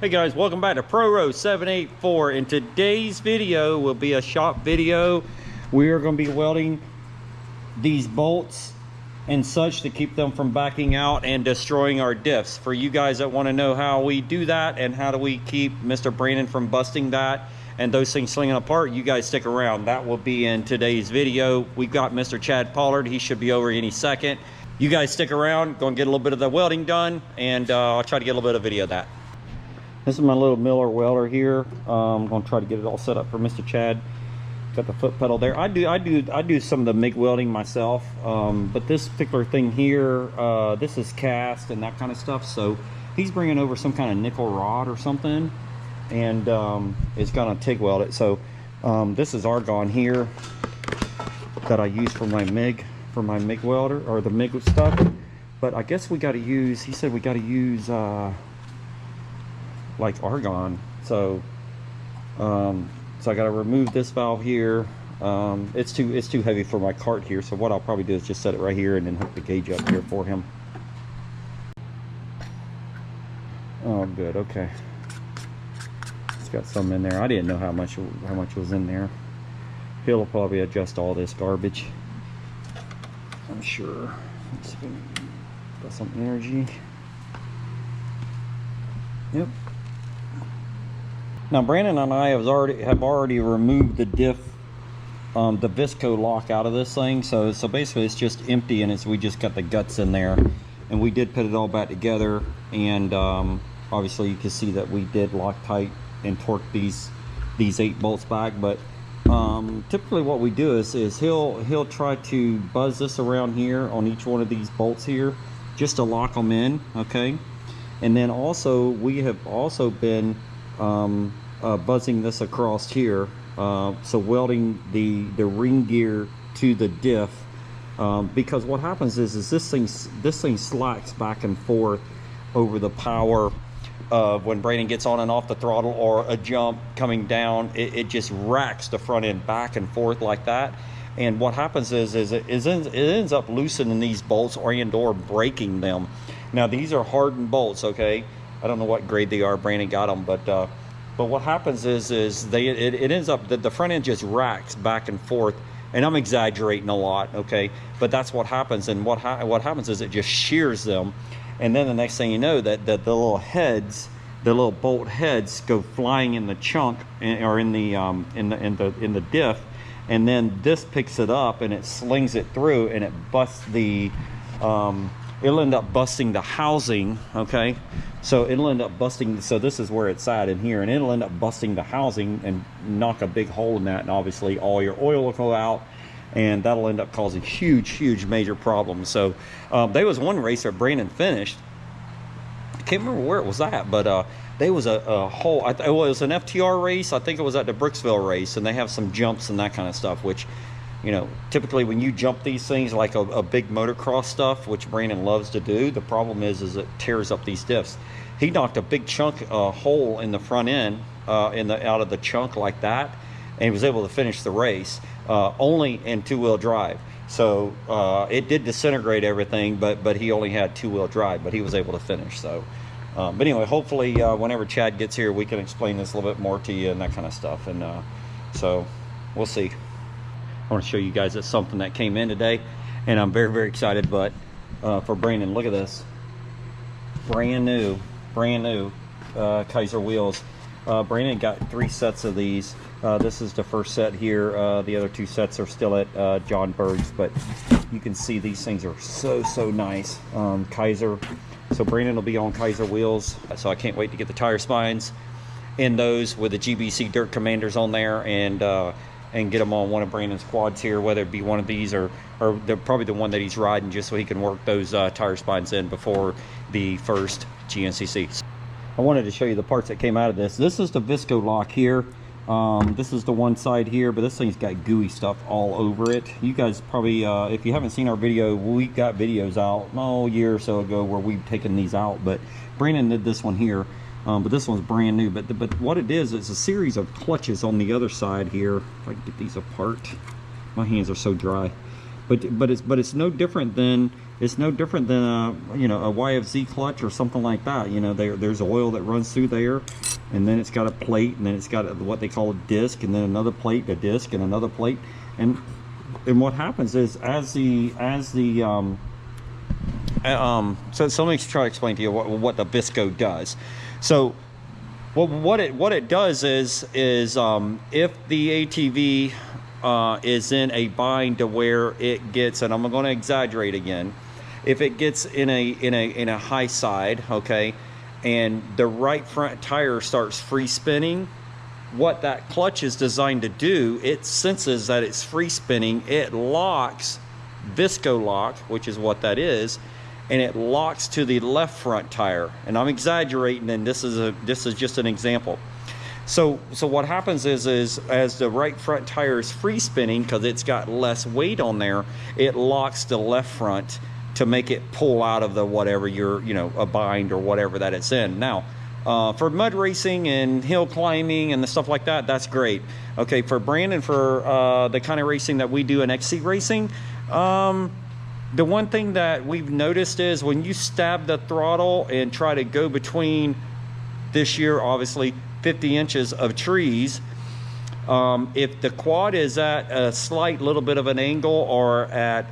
Hey guys, welcome back to ProRo 784. In today's video will be a shop video. We are going to be welding these bolts and such to keep them from backing out and destroying our diffs. For you guys that want to know how we do that and how do we keep Mr. Brandon from busting that and those things slinging apart, you guys stick around. That will be in today's video. We've got Mr. Chad Pollard. He should be over any second. You guys stick around. Going to get a little bit of the welding done, and I'll try to get a little bit of video of that. This is my little Miller welder here. I'm going to try to get it all set up for Mr. Chad. Got the foot pedal there. I do some of the MIG welding myself, but this particular thing here, this is cast and that kind of stuff. So he's bringing over some kind of nickel rod or something, and it's going to TIG weld it. So this is argon here that I use for my MIG welder, or the MIG stuff. But I guess we got to use. He said we got to use like argon. So so I got to remove this valve here. It's too heavy for my cart here, so what I'll probably do is just set it right here and then hook the gauge up here for him. Oh good, okay. It's got some in there. I didn't know how much was in there. He'll probably adjust all this garbage, I'm sure. Let's see if we got some energy. Yep. Now Brandon and I have already removed the diff, the visco-lock out of this thing. So basically it's just empty, and we just got the guts in there, and we did put it all back together. And obviously you can see that we did Loctite and torque these 8 bolts back. But typically what we do is he'll try to buzz this around here on each one of these bolts here, just to lock them in, okay? And then also we have also been buzzing this across here, so welding the ring gear to the diff, because what happens is this thing slacks back and forth over the power of when Brandon gets on and off the throttle, or a jump coming down. It just racks the front end back and forth like that. And what happens is it ends up loosening these bolts or breaking them. Now these are hardened bolts, okay? I don't know what grade they are. Brandon got them, but what happens is it ends up that the front end just racks back and forth. And I'm exaggerating a lot, okay? But that's what happens. And what happens is it just shears them. And then the next thing you know, that the little heads, the little bolt heads, go flying in the chunk, or in the diff. And then this picks it up and it slings it through, and it busts the it'll end up busting the housing, okay? So it'll end up busting, so this is where it's at in here, and it'll end up busting the housing and knock a big hole in that, and obviously all your oil will go out, and that'll end up causing huge major problems. So there was one race that Brandon finished. I can't remember where it was at, but there was a whole, it was an FTR race. I think it was at the Brooksville race, and they have some jumps and that kind of stuff, which, you know, typically when you jump these things, like a big motocross stuff, which Brandon loves to do, the problem is it tears up these diffs. He knocked a big chunk hole in the front end, out of the chunk like that, and he was able to finish the race only in 2-wheel drive. So it did disintegrate everything, but he only had 2-wheel drive, but he was able to finish. So but anyway, hopefully whenever Chad gets here, we can explain this a little bit more to you and that kind of stuff. And so we'll see. I want to show you guys that's something that came in today, and I'm very excited. But for Brandon, look at this, brand new Kaiser wheels. Brandon got 3 sets of these. This is the first set here. The other 2 sets are still at John Berg's, but you can see these things are so nice. Kaiser. So Brandon will be on Kaiser wheels, so I can't wait to get the tire spines in those with the GBC Dirt Commanders on there, and get them on one of Brandon's quads here, whether it be one of these or they're probably the one that he's riding, just so he can work those tire spines in before the first Gncc. I wanted to show you the parts that came out of this. This is the visco-lock here. This is the one side here, but this thing's got gooey stuff all over it. You guys probably, if you haven't seen our video, we got videos out a year or so ago where we've taken these out, but Brandon did this one here. But this one's brand new. But what it is, it's a series of clutches on the other side here. If I can get these apart, my hands are so dry. But it's no different than It's no different than a, you know, a YFZ clutch or something like that. You know, there's oil that runs through there, and then it's got a plate, and then it's got what they call a disc, and then another plate, a disc, and another plate. And what happens is so let me try to explain to you what the visco does. So what it does is if the ATV is in a bind to where it gets, and I'm going to exaggerate again, if it gets in a high side, okay, and the right front tire starts free spinning, what that clutch is designed to do, it senses that it's free spinning, it locks, visco-lock, which is what that is, and it locks to the left front tire. And I'm exaggerating, and this is just an example. So what happens is as the right front tire is free spinning, because it's got less weight on there, it locks the left front to make it pull out of the whatever you're, you know, a bind or whatever that it's in. Now, for mud racing and hill climbing and the stuff like that, that's great. Okay, for Brandon, for the kind of racing that we do in XC racing, the one thing that we've noticed is when you stab the throttle and try to go between, this year obviously 50 inches of trees, if the quad is at a slight little bit of an angle, or at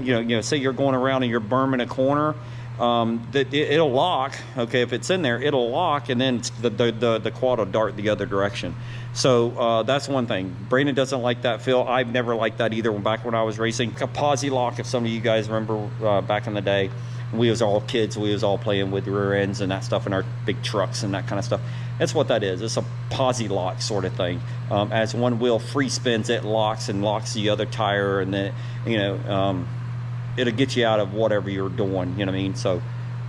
you know, say you're going around and you're berming a corner, it'll lock. Okay, if it's in there, it'll lock, and then the quad will dart the other direction. So that's one thing. Brandon doesn't like that feel. I've never liked that either. Back when I was racing, a posi lock, if some of you guys remember back in the day, we was all kids, we was all playing with rear ends and that stuff in our big trucks and that kind of stuff. That's what that is. It's a posi lock sort of thing. As one wheel free spins, it locks and locks the other tire, and then, you know, it'll get you out of whatever you're doing, you know what I mean? So,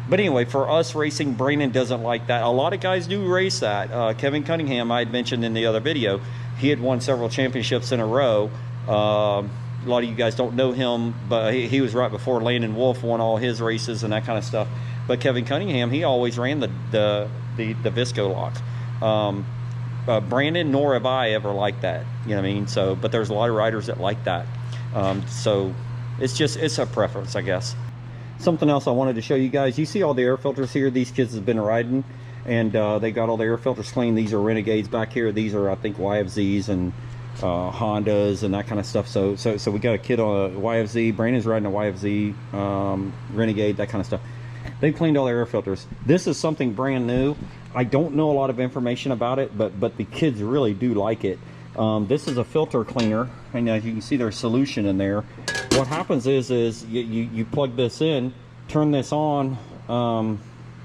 but anyway, for us racing, Brandon doesn't like that. A lot of guys do race that. Kevin Cunningham, I had mentioned in the other video, he had won several championships in a row. A lot of you guys don't know him, but he was right before Landon Wolf won all his races and that kind of stuff. But Kevin Cunningham, he always ran the visco-lock. Brandon, nor have I ever liked that, you know what I mean? So, but there's a lot of riders that like that. So it's a preference, I guess. Something else I wanted to show you guys, you see all the air filters here these kids have been riding, and they got all the air filters clean. These are Renegades back here. These are, I think, YFZs and Hondas and that kind of stuff. So we got a kid on a YFZ. Brandon's riding a YFZ, Renegade, that kind of stuff. They've cleaned all their air filters. This is something brand new. I don't know a lot of information about it, but the kids really do like it. This is a filter cleaner, and as you can see, there's solution in there. What happens is you plug this in, turn this on.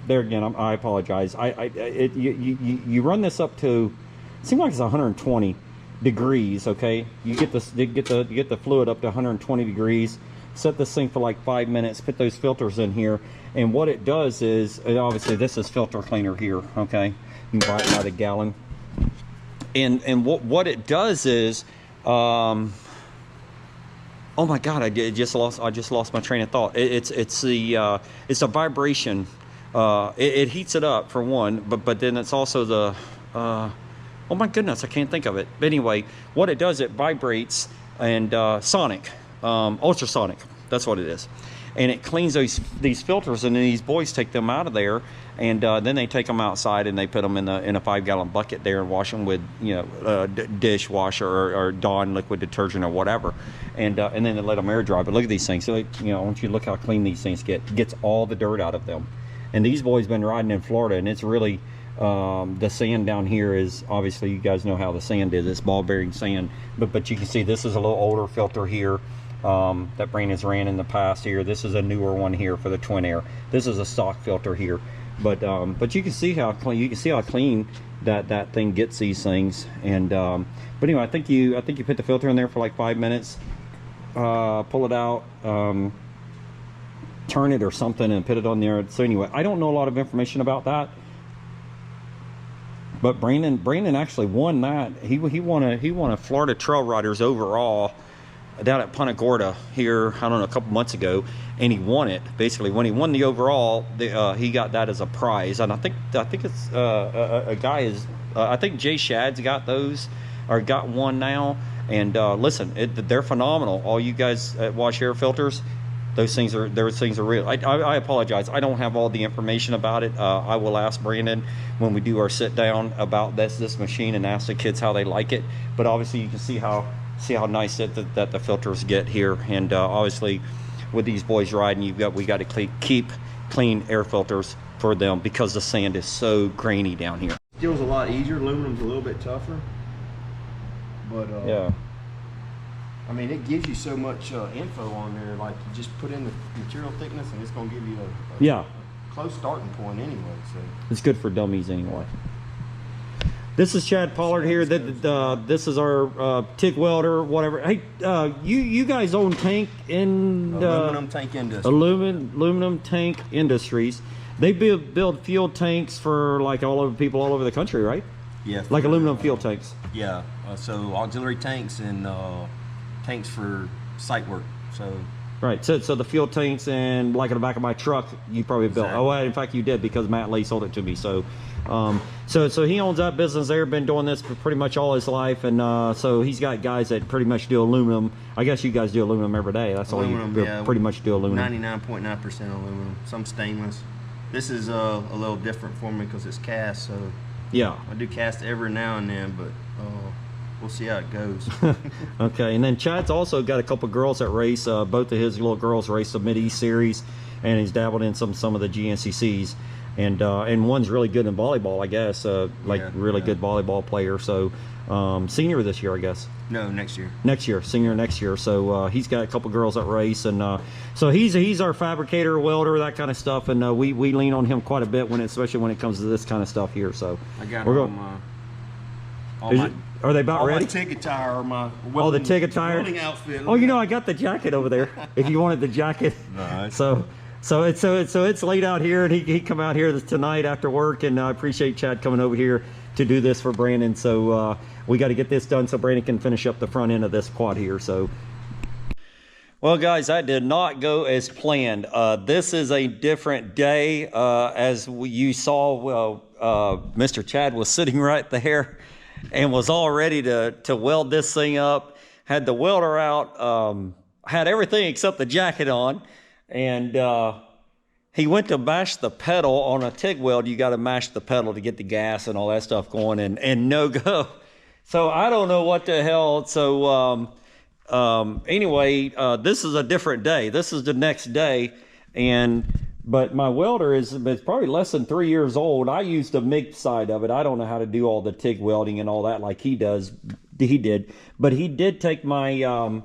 There again, I apologize. You run this up to, it seems like it's 120 degrees. Okay, you get the fluid up to 120 degrees. Set this thing for like 5 minutes. Put those filters in here, and what it does is, obviously this is filter cleaner here. Okay, you can buy it by the gallon. And what it does is, oh my God, I just lost my train of thought. It's a vibration. It heats it up for one, but then it's also the oh my goodness, I can't think of it. But anyway, what it does, it vibrates, and sonic, ultrasonic. That's what it is. And it cleans these filters, and then these boys take them out of there, and then they take them outside and they put them in a 5-gallon bucket there and wash them with, you know, dishwasher or Dawn liquid detergent or whatever, and then they let them air dry. But look at these things. So you know, I want you to look how clean these things get. It gets all the dirt out of them. And these boys been riding in Florida, and it's really the sand down here is, obviously you guys know how the sand is. It's ball bearing sand, but you can see this is a little older filter here. That Brandon's ran in the past here. This is a newer one here for the twin air. This is a stock filter here, but you can see how clean that thing gets these things. And but anyway, I think you put the filter in there for like 5 minutes, pull it out, turn it or something, and put it on there. So anyway, I don't know a lot of information about that, but Brandon actually won that. He won a Florida Trail Riders overall down at Punta Gorda here, I don't know, a couple months ago, and he won it. Basically, when he won the overall, he got that as a prize. And I think it's a guy is I think Jay Shad's got those, or got one now. And listen, they're phenomenal. All you guys at Wash Air Filters, those things are real. I apologize. I don't have all the information about it. I will ask Brandon when we do our sit down about this machine and ask the kids how they like it. But obviously you can see how nice that the filters get here. And obviously with these boys riding, we got to keep clean air filters for them because the sand is so grainy down here. Steel's a lot easier. Aluminum's a little bit tougher. But yeah. I mean, it gives you so much info on there. Like, you just put in the material thickness, and it's going to give you a close starting point anyway. So it's good for dummies anyway. This is Chad Pollard here. This is our TIG welder, whatever. Hey, you guys own Tank in Aluminum Tank Industries. Aluminum Tank Industries. They build fuel tanks for like people all over the country, right? Yeah. Like aluminum fuel tanks. Yeah. So auxiliary tanks and tanks for site work. So right. So the fuel tanks and like in the back of my truck, you probably built. Exactly. Oh, in fact, you did because Matt Lee sold it to me. So, so he owns that business there. Been doing this for pretty much all his life, and so he's got guys that pretty much do aluminum. I guess you guys do aluminum every day. That's aluminum, all you pretty much do aluminum. 99.9% aluminum. Some stainless. This is a little different for me because it's cast. So yeah, I do cast every now and then, but we'll see how it goes. Okay, and then Chad's also got a couple girls that race. Both of his little girls race the Mid-East Series, and he's dabbled in some of the GNCCs. And one's really good in volleyball, I guess. Good volleyball player. So senior this year, I guess. No, next year. Next year, senior next year. So he's got a couple girls that race, and so he's our fabricator, welder, that kind of stuff. And we lean on him quite a bit especially when it comes to this kind of stuff here. So I got are they about ready? My TIG attire or my the TIG attire. welding outfit. Oh, you know, I got the jacket over there. If you wanted the jacket. Nice. So it's late out here, and he come out here tonight after work, and I appreciate Chad coming over here to do this for Brandon. So we got to get this done so Brandon can finish up the front end of this quad here. So, well, guys, that did not go as planned. This is a different day. As you saw, Mr. Chad was sitting right there and was all ready to weld this thing up. Had the welder out, had everything except the jacket on. And he went to mash the pedal on a TIG weld. You got to mash the pedal to get the gas and all that stuff going, and no go. So I don't know what the hell. So anyway, this is a different day. This is the next day, but my welder it's probably less than 3 years old. I used the MIG side of it. I don't know how to do all the TIG welding and all that like he did, but he did take my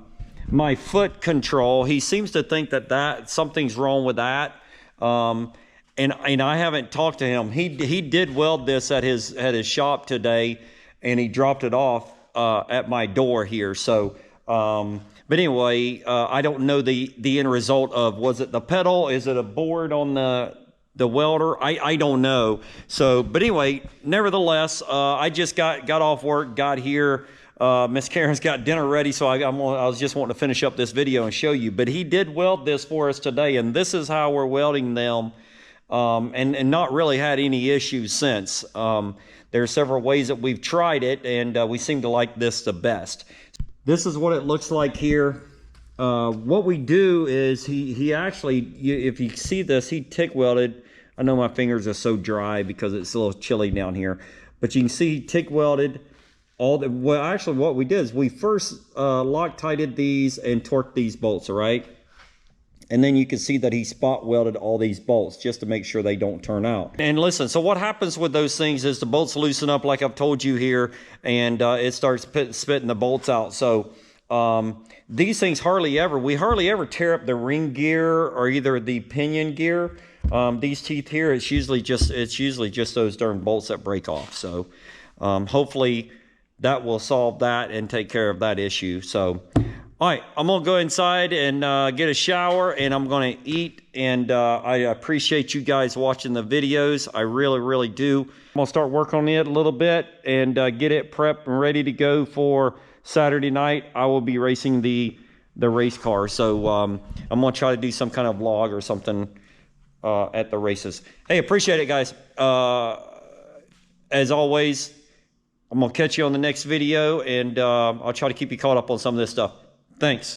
my foot control. He seems to think that something's wrong with that. And I haven't talked to him. He did weld this at his shop today, and he dropped it off at my door here. So but anyway, I don't know the end result of, was it the pedal? Is it a board on the welder? I don't know. So but anyway, nevertheless, I just got off work, got here. Miss Karen's got dinner ready, so I was just wanting to finish up this video and show you. But he did weld this for us today, and this is how we're welding them, and not really had any issues since. There are several ways that we've tried it, and we seem to like this the best. This is what it looks like here. What we do is he actually, if you see this, he TIG welded. I know my fingers are so dry because it's a little chilly down here, but you can see he TIG welded. Well, actually what we did is we first Loctited these and torqued these bolts, all right? And then you can see that he spot welded all these bolts just to make sure they don't turn out. And listen, so what happens with those things is the bolts loosen up like I've told you here, and it starts spitting the bolts out. So these things we hardly ever tear up the ring gear or either the pinion gear. These teeth here, it's usually just those darn bolts that break off. So hopefully that will solve that and take care of that issue. So, all right, I'm gonna go inside and get a shower, and I'm gonna eat. And I appreciate you guys watching the videos. I really, really do. I'm gonna start working on it a little bit and get it prepped and ready to go for Saturday night. I will be racing the race car. So I'm gonna try to do some kind of vlog or something at the races. Hey, appreciate it, guys. As always, I'm going to catch you on the next video, and I'll try to keep you caught up on some of this stuff. Thanks.